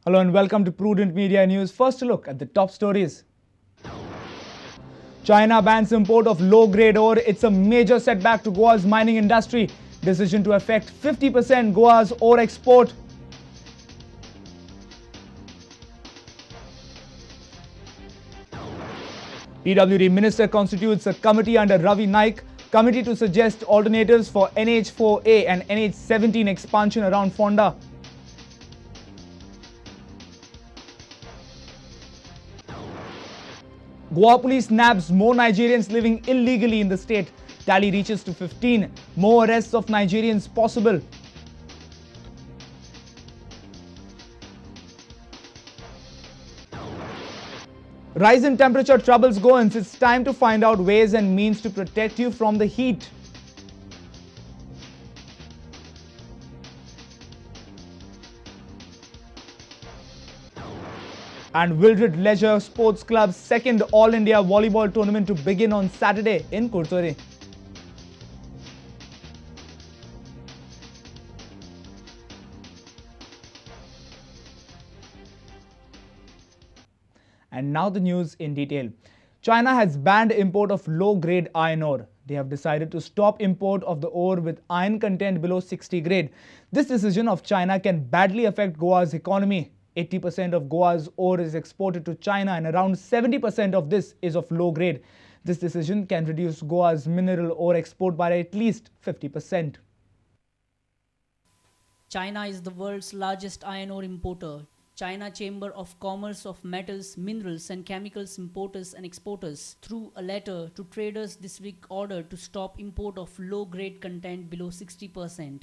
Hello and welcome to Prudent Media News. First, a look at the top stories. China bans import of low-grade ore. It's a major setback to Goa's mining industry. Decision to affect 50% Goa's ore export. PWD Minister constitutes a committee under Ravi Naik. Committee to suggest alternatives for NH4A and NH17 expansion around Fonda. Goa police nabs more Nigerians living illegally in the state. Tally reaches to 15. More arrests of Nigerians possible. Rise in temperature troubles Goans. It's time to find out ways and means to protect you from the heat. And Wildred Leisure Sports Club's second All India Volleyball tournament to begin on Saturday in Kurtore. And now the news in detail. China has banned import of low-grade iron ore. They have decided to stop import of the ore with iron content below 60 grade. This decision of China can badly affect Goa's economy. 80% of Goa's ore is exported to China and around 70% of this is of low grade. This decision can reduce Goa's mineral ore export by at least 50%. China is the world's largest iron ore importer. China Chamber of Commerce of Metals, Minerals and Chemicals Importers and Exporters through a letter to traders this week ordered to stop import of low-grade content below 60%.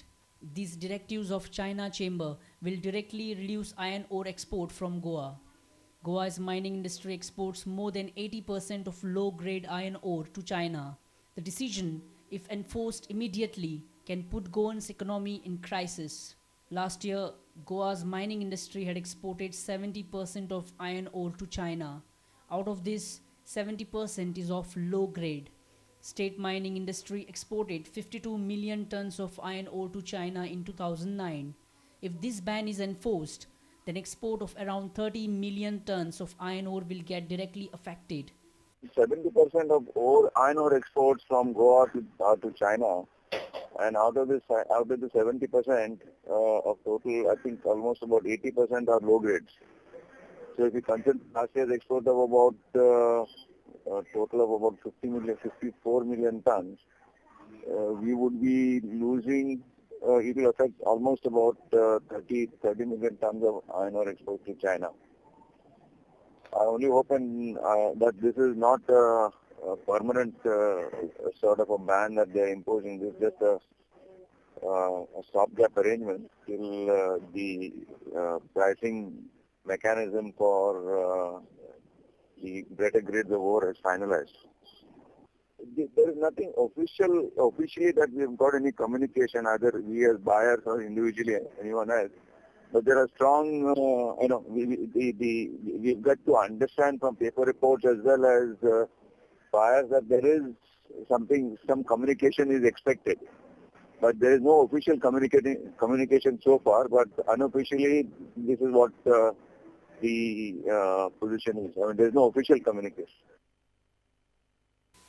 These directives of China Chamber will directly reduce iron ore export from Goa. Goa's mining industry exports more than 80% of low-grade iron ore to China. The decision, if enforced immediately, can put Goan's economy in crisis. Last year, Goa's mining industry had exported 70% of iron ore to China. Out of this, 70% is of low grade. State mining industry exported 52 million tons of iron ore to China in 2009. If this ban is enforced, then export of around 30 million tons of iron ore will get directly affected. 70% of iron ore exports from Goa to China. And out of the 70% of total, I think almost about 80% are low grades. So if you consider last year's export of about a total of about 54 million tons, we would be losing. It will affect almost about 30 million tons of iron ore export to China. I only hope that this is not a permanent sort of a ban that they are imposing. This is just a stopgap arrangement till the pricing mechanism for the better grades of ore is finalized. There is nothing officially that we have got any communication, either we as buyers or individually anyone else. But there are strong, we've got to understand from paper reports as well as buyers that there is some communication is expected. But there is no official communication so far, but unofficially this is what the position is. I mean, there is no official communication.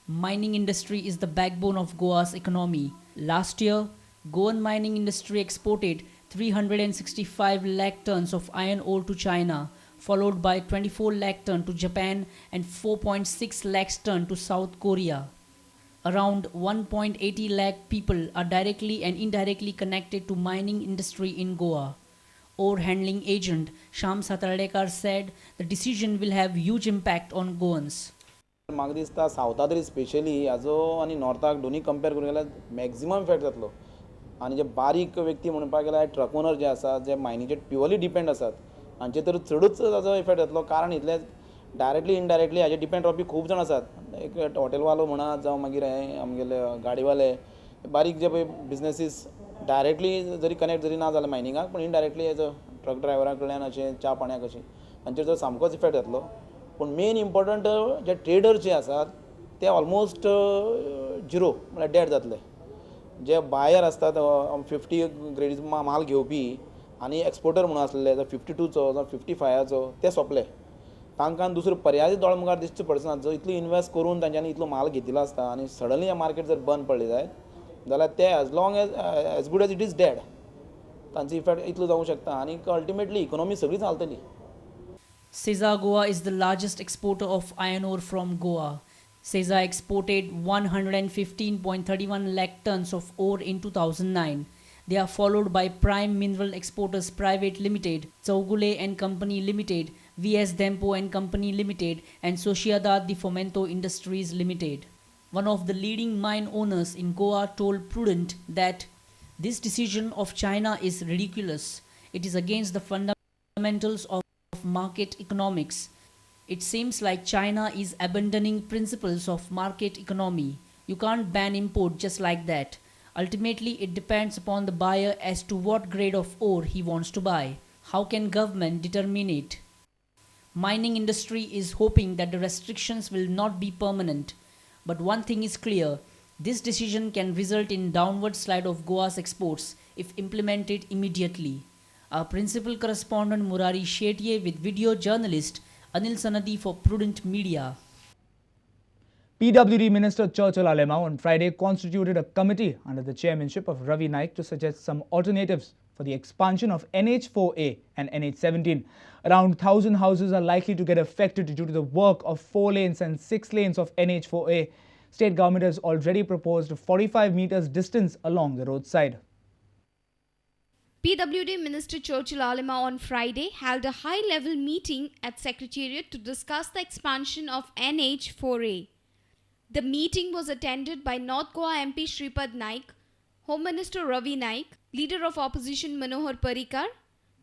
Mining industry is the backbone of Goa's economy. Last year, Goan mining industry exported 365 lakh tons of iron ore to China, followed by 24 lakh ton to Japan and 4.6 lakhs ton to South Korea. Around 1.80 lakh people are directly and indirectly connected to mining industry in Goa. Ore handling agent Sham Satardekar said the decision will have huge impact on Goans. म्हाका दिसता सावथा तरी specially हाजो आनी नॉर्थाक दोनी compare करूंक गेल्यार maximum effect जातलो आनी जे बारीक व्यक्ती म्हणपाक गेल्यार ट्रक ओनर जे आसात जे मायनीचेर प्युअरली डिपेंड आसात हांचे तर चडूच ताजो इफेक्ट जातलो कारण इतले डायरेक्टली इनडायरेक्टली हाजे डिपेंड रावपी खूब जाण आसात एक हॉटेलवालो म्हणा जावं मागीर हे आमगेले गाडीवाले बारीक जे पळय बिजनेसीस डायरेक्टली जरी कनेक्ट जरी ना जाल्यार मायनिंगाक पण इनडायरेक्टली एज अ ट्रक ड्रायव्हरा कडल्यान अशें च्या पाण्याक अशें तांचेर जर सामकोच इफेक्ट जातलो पण मेन इम्पॉर्टंट जे ट्रेडर जे आसात ते ऑलमोस्ट झिरो म्हळ्यार डेड जातले जे बायर आसतात 50 ग्रेडीज माल घेवपी आनी एक्सपोर्टर म्हणून आसले 52चो जावं 55चो ते सोंपले. तांकां दुसरो पर्याय दोळमुखार दिसचो पडचो ना. जो इतलो इन्वेस्ट करून तांच्यांनी इतलो माल घेतिल्लो आसता आनी सडनली हें मार्केट जर बंद पडलें जाल्यार ते as long as good as it is dead. तांचो इफेक्ट इतलो जावंक शकता आनी अल्टिमेटली इकॉनॉमी सगळी चालतली. SEZA Goa is the largest exporter of iron ore from Goa. SEZA exported 115.31 lakh tons of ore in 2009. They are followed by Prime Mineral Exporters Private Limited, Chaugule and Company Limited, VS Dempo and Company Limited, and Sociedad de Fomento Industries Limited. One of the leading mine owners in Goa told Prudent that this decision of China is ridiculous. It is against the fundamentals of market economics. It seems like China is abandoning principles of market economy. You can't ban import just like that. Ultimately, it depends upon the buyer as to what grade of ore he wants to buy. How can government determine it? Mining industry is hoping that the restrictions will not be permanent. But one thing is clear, this decision can result in downward slide of Goa's exports if implemented immediately. Our principal correspondent Murari Shetye with video journalist Anil Sanadi for Prudent Media. PWD Minister Churchill Alema on Friday constituted a committee under the chairmanship of Ravi Naik to suggest some alternatives for the expansion of NH4A and NH17. Around 1,000 houses are likely to get affected due to the work of 4 lanes and 6 lanes of NH4A. State government has already proposed 45 meters distance along the roadside. PWD Minister Churchill Alema on Friday held a high-level meeting at Secretariat to discuss the expansion of NH4A. The meeting was attended by North Goa MP Shripad Naik, Home Minister Ravi Naik, Leader of Opposition Manohar Parrikar,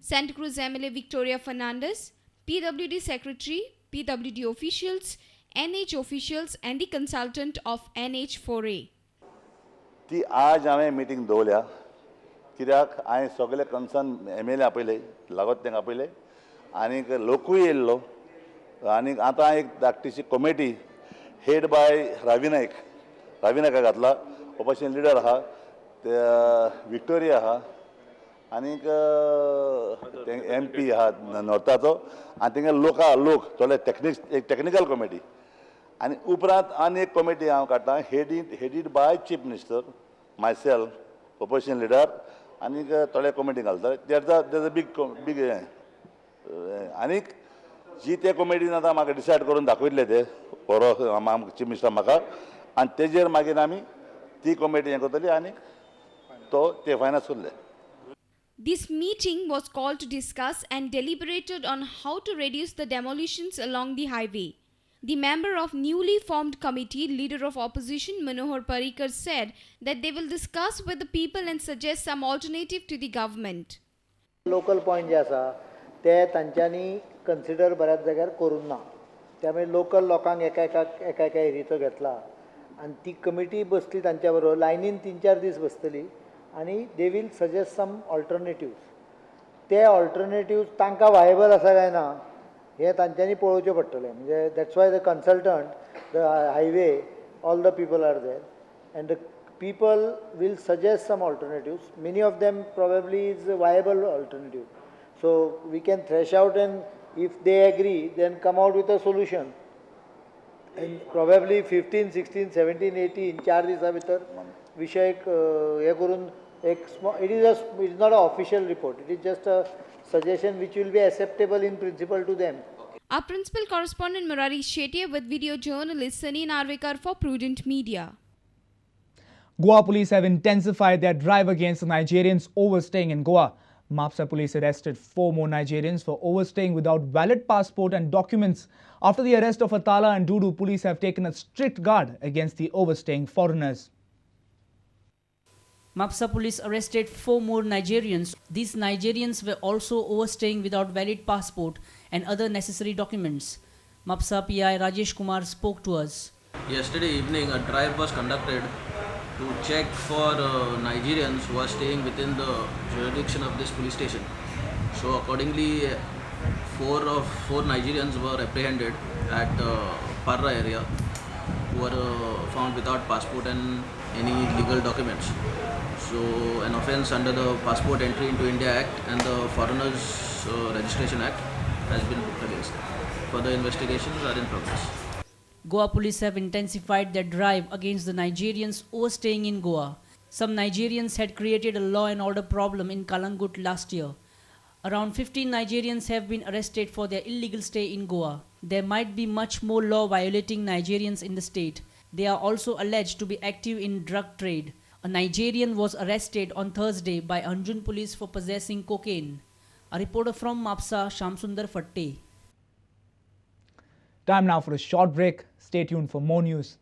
Santa Cruz MLA Victoria Fernandez, PWD Secretary, PWD officials, NH officials and the consultant of NH4A. ती आज हांवें meeting दवरल्या कित्याक हांवें सगळे concern MLA आपयले लागत तांकां आपयले आनीक लोकूय येयल्लो आनीक आतां एक धाकटीशी कमिटी हेड बाय रावी नायका घातला ऑपोजिशन लिडर आहा विक्टोरिया आहा आनीक MP आहा नॉर्थाचो आनी तेंगे लोक थोडे टेक्निकल कमिटी आनी उपरांत आनी एक कमिटी हांव काडटां headed by chief minister myself opposition leader आनीक थोडे कमिटी घालता देर बीग आनीक जी ते कमिटीन आतां म्हाका डिसायड करून दाखयतले ते परो चीफ मिनिस्टर म्हाका आनी तेजेर मागीर आमी ती कमिटी हें करतली आनीक ते फायनल करतले. This meeting was called to discuss and deliberated on how to reduce the demolitions along the highway. The member of newly formed committee, Leader of Opposition Manohar Parrikar said that they will discuss with the people and suggest some alternative to the government. Local point जे आसा ते तांच्यांनी consider बऱ्याच जाग्यार करूंक ना त्यामुळे local लोकांक एका एरियेचो घेतला आनी ती कमिटी बसली तांच्या बरोबर लायनीन 3-4 दीस बसतली आनी they will suggest some alternatives ते ऑल्टरनेटिव्स तांकां वायबल आसा काय ना हे तांच्यांनी पळोवचें पडटलें म्हणजे that's why the consultant the highway all the people are there and the people will suggest some alternatives many of them probably is viable alternative so we can thresh out and if they agree then come out with a solution and probably 15, 16, 17, 18 4 दिसां भितर विशय हे करून एक it is not an official report. It is just a suggestion which will be acceptable in principle to them. Our principal correspondent Murari Shetye with video journalist Sunny Narvekar for Prudent Media. Goa police have intensified their drive against the Nigerians overstaying in Goa. Mapsa police arrested 4 more Nigerians for overstaying without valid passport and documents. After the arrest of Atala and Dudu, police have taken a strict guard against the overstaying foreigners. Mapsa police arrested 4 more Nigerians. These Nigerians were also overstaying without valid passport and other necessary documents. Mapsa PI Rajesh Kumar spoke to us. Yesterday evening, a drive was conducted to check for Nigerians who are staying within the jurisdiction of this police station. So accordingly, 4 Nigerians were apprehended at Parra area who were found without passport and any legal documents. So an offence under the Passport Entry into India Act and the Foreigners Registration Act has been booked against them. Further investigations are in progress. Goa police have intensified their drive against the Nigerians overstaying in Goa. Some Nigerians had created a law and order problem in Kalangut last year. Around 15 Nigerians have been arrested for their illegal stay in Goa. There might be much more law violating Nigerians in the state. They are also alleged to be active in drug trade. A Nigerian was arrested on Thursday by Anjun police for possessing cocaine. A reporter from Mapsa, Shamsundar Fatte. Time now for a short break. Stay tuned for more news.